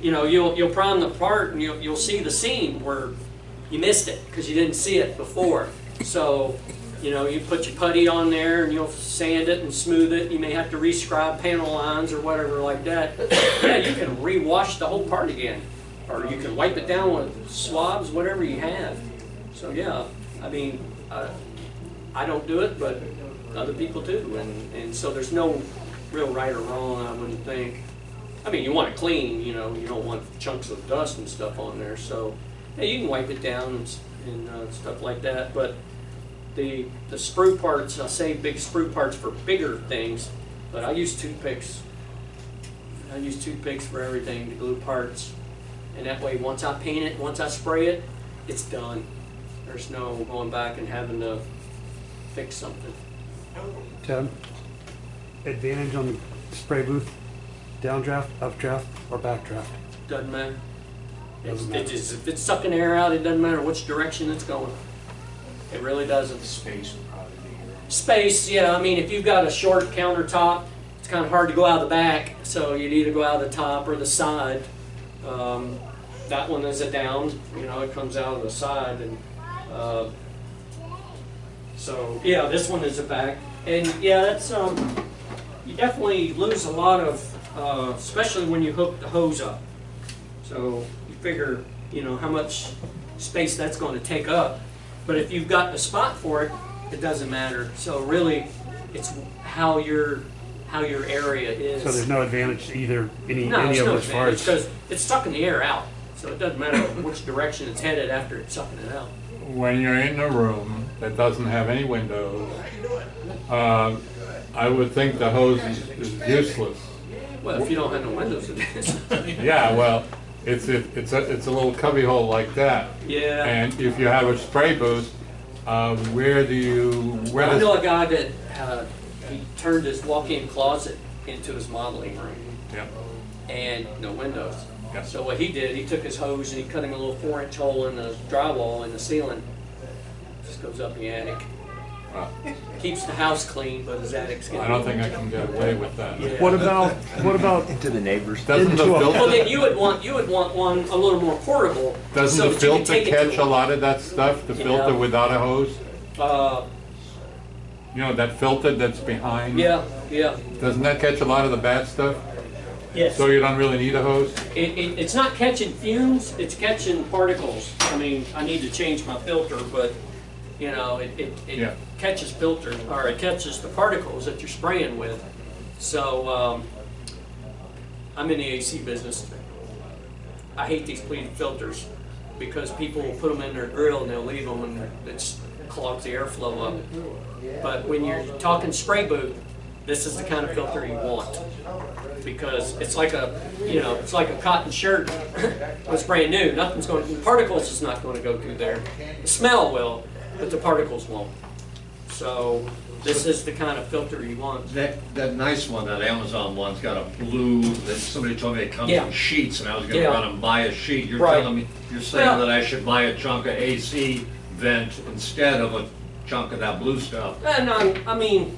You know, you'll prime the part, and you'll see the seam where you missed it because you didn't see it before. So, you know, you put your putty on there and you'll sand it and smooth it. You may have to rescribe panel lines or whatever like that. Yeah, you can rewash the whole part again, or you can wipe it down with swabs, whatever you have. So yeah, I mean, I don't do it, but other people do, and so there's no real right or wrong, I wouldn't think. I mean, you want it clean, you know, you don't want chunks of dust and stuff on there, so yeah, you can wipe it down and stuff like that. But the sprue parts, I say big sprue parts for bigger things, but I use toothpicks. I use toothpicks for everything to glue parts, and that way once I paint it, once I spray it, it's done. There's no going back and having to fix something. Ted, advantage on the spray booth, downdraft, updraft, or backdraft? Doesn't matter. Doesn't matter. If it's sucking air out, it doesn't matter which direction it's going. It really doesn't. Space would probably be here. Space, yeah. I mean, if you've got a short countertop, it's kind of hard to go out the back, so you'd either go out the top or the side. That one is a down, you know, it comes out of the side, and so yeah, this one is a back, and yeah, that's you definitely lose a lot of, especially when you hook the hose up. So you figure, you know, how much space that's going to take up. But if you've got the spot for it, it doesn't matter. So really, it's how your area is. So there's no advantage to either any No, of it's no those advantage parts. because it's sucking the air out. So it doesn't matter which direction it's headed after it's sucking it out. When you're in the room that doesn't have any windows, I would think the hose is useless. Well, if you don't have no windows, it is. Yeah, well, it's a little cubby hole like that. Yeah. And if you have a spray booth, where I know a guy that he turned his walk-in closet into his modeling room. Yep. And no windows. Yep. So what he did, he took his hose and he cut him a little 4-inch hole in the drywall in the ceiling. Just goes up in the attic. Well, Keeps the house clean, but his attic's getting. I don't think I can get away with that. Yeah. What about Into the neighbors. Doesn't the Into a- Well, filter, then you would want one a little more portable. doesn't so the that you can filter take it to catch a lot of that stuff, the Yeah. filter without a hose? Uh, You know, that filter that's behind? yeah. Doesn't that catch a lot of the bad stuff? Yes. So you don't really need a hose? It's not catching fumes, it's catching particles. I mean, I need to change my filter, but, you know, it Yeah. catches filter, or it catches the particles that you're spraying with. So, I'm in the AC business. I hate these pleated filters because people will put them in their grill and they'll leave them and it clogs the airflow up. But when you're talking spray booth, this is the kind of filter you want. Because it's like it's like a cotton shirt. It's brand new. Nothing's going. The particles is not going to go through there. The smell will, but the particles won't. So this is the kind of filter you want. That nice one, that Amazon one's got a blue, that somebody told me it comes Yeah. in sheets, and I was gonna Yeah. run and buy a sheet. You're Right. telling me, you're saying Well- that I should buy a chunk of AC vent instead of a chunk of that blue stuff? And I mean,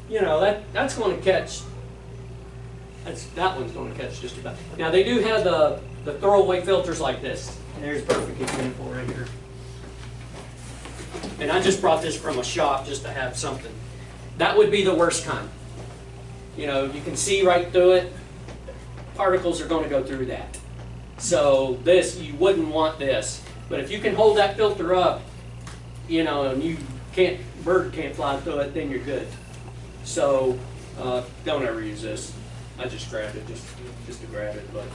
you know, that's going to catch. That one's going to catch just about. Now they do have the throwaway filters like this. And there's a perfect example right here. And I just brought this from a shop just to have something. That would be the worst kind. You know, you can see right through it. Particles are going to go through that. So this, you wouldn't want this. But if you can hold that filter up, you know, and bird can't fly through it, then you're good. So don't ever use this. I just grabbed it just to grab it. But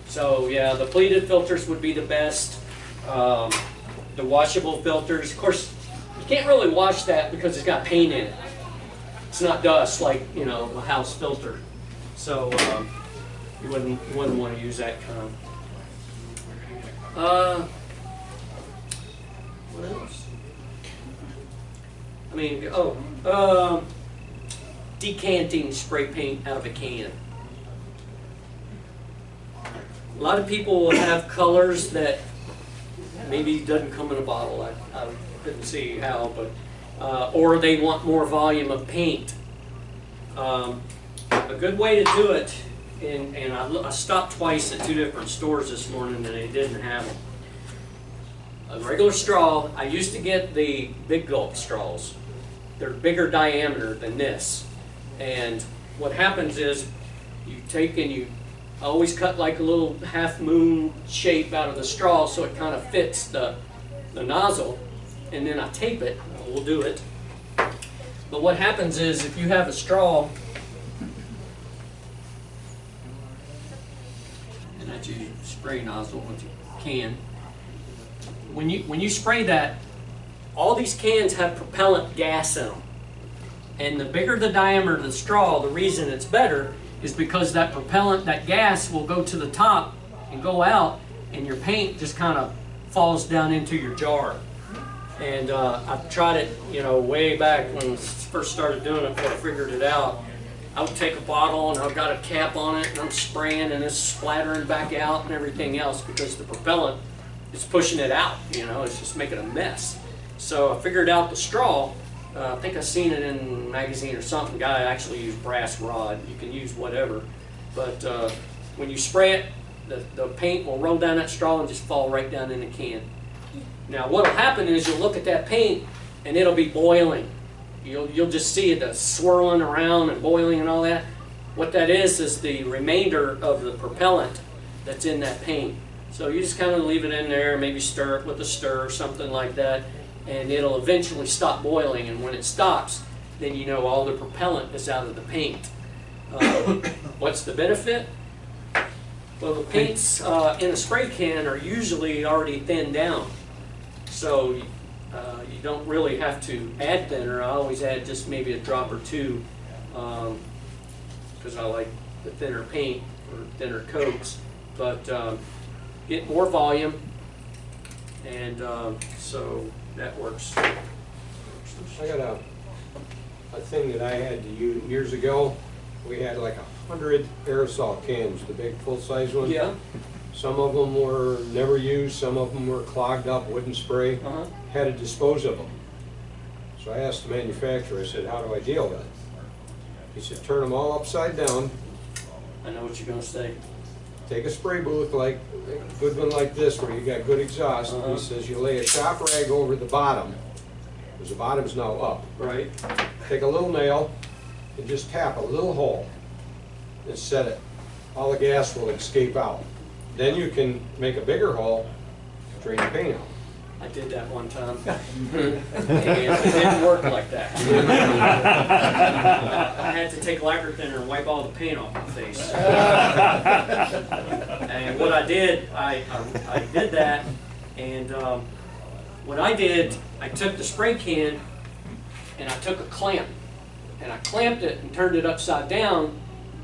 so yeah, the pleated filters would be the best. The washable filters, of course, you can't really wash that because it's got paint in it. It's not dust like, you know, a house filter. So you wouldn't want to use that kind. What else? I mean, decanting spray paint out of a can. A lot of people will have colors that maybe doesn't come in a bottle. I couldn't see how, but or they want more volume of paint. A good way to do it, and I stopped twice at 2 different stores this morning and they didn't have them. A regular straw, I used to get the big gulp straws. They're bigger diameter than this. And what happens is you take and you always cut like a little half moon shape out of the straw so it kind of fits the nozzle. And then I tape it. We'll do it. But what happens is if you have a straw, and that's your spray nozzle with your can. When you spray that, all these cans have propellant gas in them. And the bigger the diameter of the straw, the reason it's better is because that propellant, that gas will go to the top and go out, and your paint just kind of falls down into your jar. And I've tried it, you know, way back when I first started doing it before I figured it out. I would take a bottle and I've got a cap on it and I'm spraying and it's splattering back out and everything else because the propellant is pushing it out, you know, it's just making a mess. So I figured out the straw. I think I seen it in a magazine or something. Guy actually used brass rod. You can use whatever. But when you spray it, the paint will roll down that straw and just fall right down in the can. Now what will happen is you'll look at that paint and it'll be boiling. You'll just see it swirling around and boiling and all that. What that is the remainder of the propellant that's in that paint. So you just kind of leave it in there, maybe stir it with a stir or something like that, and it'll eventually stop boiling. And when it stops, then you know all the propellant is out of the paint. What's the benefit? Well, the paints in a spray can are usually already thinned down. So You don't really have to add thinner. I always add just maybe a drop or two, because I like the thinner paint or thinner coats. But get more volume, and so that works. I got a thing that I had to use years ago. We had like 100 aerosol cans, the big full-size ones. Yeah. Some of them were never used, some of them were clogged up, wouldn't spray. Had to dispose of them. So I asked the manufacturer, I said, how do I deal with it? He said, turn them all upside down. I know what you're going to say. Take a spray booth, like a good one like this, where you got good exhaust. He says, you lay a shop rag over the bottom, because the bottom's now up. Right. Take a little nail and just tap a little hole and set it. All the gas will escape out. Then you can make a bigger hole, drain the paint out. I did that one time, and it didn't work like that. I had to take lacquer thinner and wipe all the paint off my face. And what I did, I did that, and what I did, I took the spray can and I took a clamp, and I clamped it and turned it upside down,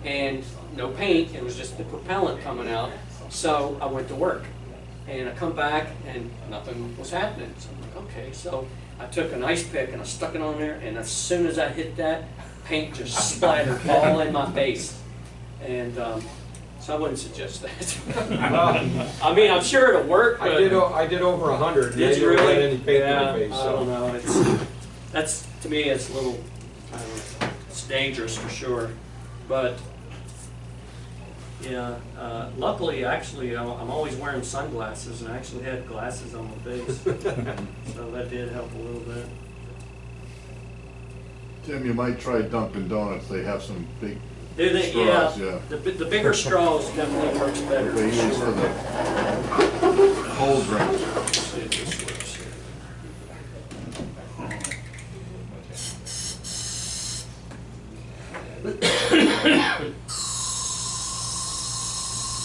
and no paint, it was just the propellant coming out. So I went to work, and I come back and nothing was happening. So I'm like, okay. So I took an ice pick and I stuck it on there, and as soon as I hit that, paint just splattered all in my face. And so I wouldn't suggest that. I mean, I'm sure it'll work. But I did over 100. And did you I didn't really? get any paint Yeah, in my face. I don't know. That's to me, it's a little, I don't know, it's dangerous for sure. But yeah, luckily, actually, I'm always wearing sunglasses, and I actually had glasses on my face, so that did help a little bit. Tim, you might try Dunkin' Donuts, they have some big Do they? straws, Yeah. The bigger straws definitely works better. They for use sure. for the cold drinks. See if this works here.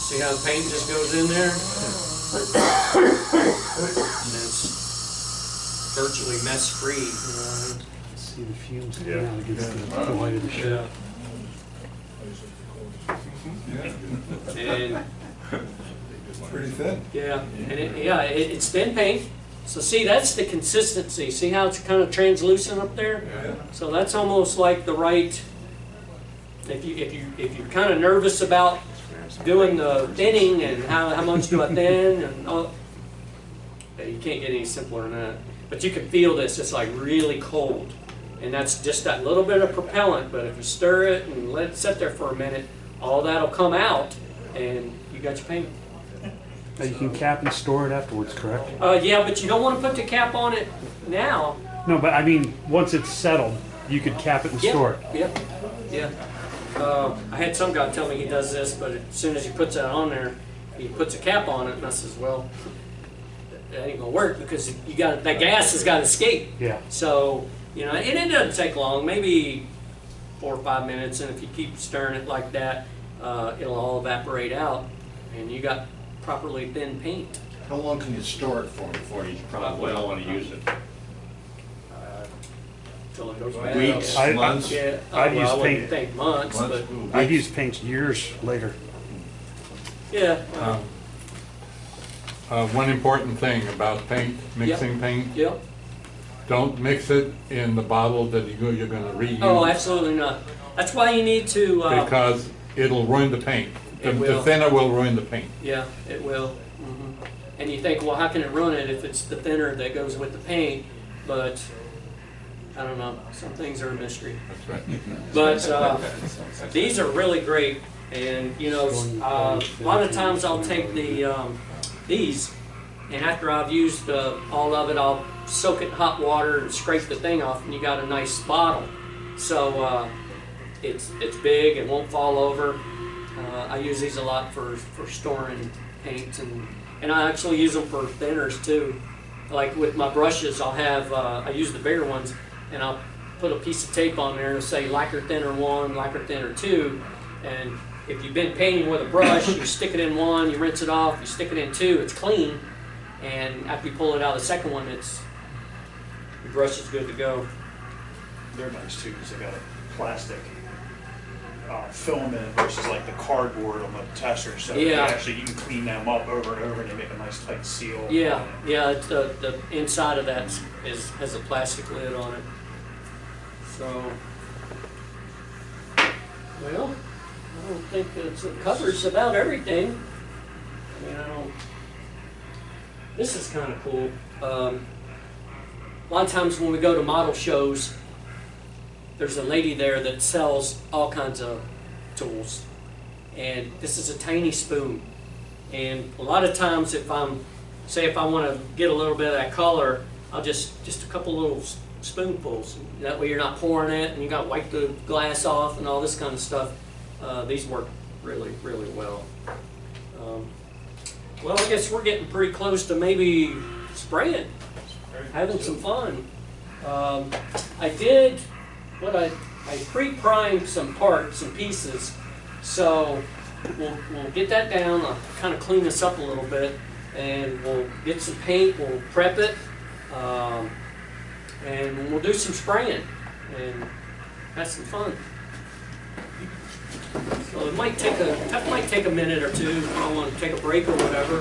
See how the paint just goes in there? And it's virtually mess-free. See the fumes coming out against the light of the Yeah. ship. And Pretty thin. yeah, and it's thin paint. So see, that's the consistency. See how it's kind of translucent up there? Yeah. So that's almost like the right. If you're kind of nervous about doing the thinning and how much do I thin and all, you can't get any simpler than that. But you can feel this. It's like really cold, and that's just that little bit of propellant. But if you stir it and let it sit there for a minute, all that'll come out, and you got your paint. Now you can cap and store it afterwards, correct? Yeah, but you don't want to put the cap on it now. No, but I mean, once it's settled, you could cap it and store it. Yep. Yeah. I had some guy tell me he does this, but as soon as he puts that on there, he puts a cap on it, and I says, well, that ain't gonna work because that gas has got to escape. Yeah. So and it doesn't take long, maybe 4 or 5 minutes, and if you keep stirring it like that, it'll all evaporate out, and you got properly thin paint. How long can you store it for before you probably don't want to use it? Till it goes bad. Weeks, I- months? Yeah. I've Well, used I wouldn't paint. think months, but I've used paints years later. yeah. One important thing about paint, mixing paint, Yeah. don't mix it in the bottle that you're gonna reuse. Oh, absolutely not. That's why you need to. Because it'll ruin the paint. The It will. thinner will ruin the paint. Yeah, it will. And you think, well, how can it ruin it if it's the thinner that goes with the paint? But I don't know. Some things are a mystery. That's right. But these are really great. And a lot of times I'll take these, and after I've used all of it, I'll soak it in hot water and scrape the thing off, and you got a nice bottle. So it's big, it won't fall over. I use these a lot for storing paints, and I actually use them for thinners too. Like with my brushes, I'll have I use the bigger ones, and I'll put a piece of tape on there and say lacquer thinner 1, lacquer thinner 2, and if you've been painting with a brush, you stick it in 1, you rinse it off, you stick it in 2, it's clean, and after you pull it out of the second one, it's your brush is good to go. They're nice too, because they got a plastic film in it versus like the cardboard on the tester. So Yeah. you can clean them up over and over, and they make a nice tight seal. Yeah, yeah, it's the inside of that has a plastic lid on it. So, well, I don't think it covers about everything. I mean, I don't. This is kind of cool. A lot of times when we go to model shows, there's a lady there that sells all kinds of tools. And this is a tiny spoon. And a lot of times if I want to get a little bit of that color, I'll just a couple little spoonfuls. That way you're not pouring it and you got to wipe the glass off and all this kind of stuff. These work really, really well. Well, I guess we're getting pretty close to maybe spraying, having some fun. I pre-primed some parts and pieces, so we'll get that down. I'll kind of clean this up a little bit, and we'll get some paint. We'll prep it, and we'll do some spraying and have some fun. So it might take a minute or two. If I want to take a break or whatever.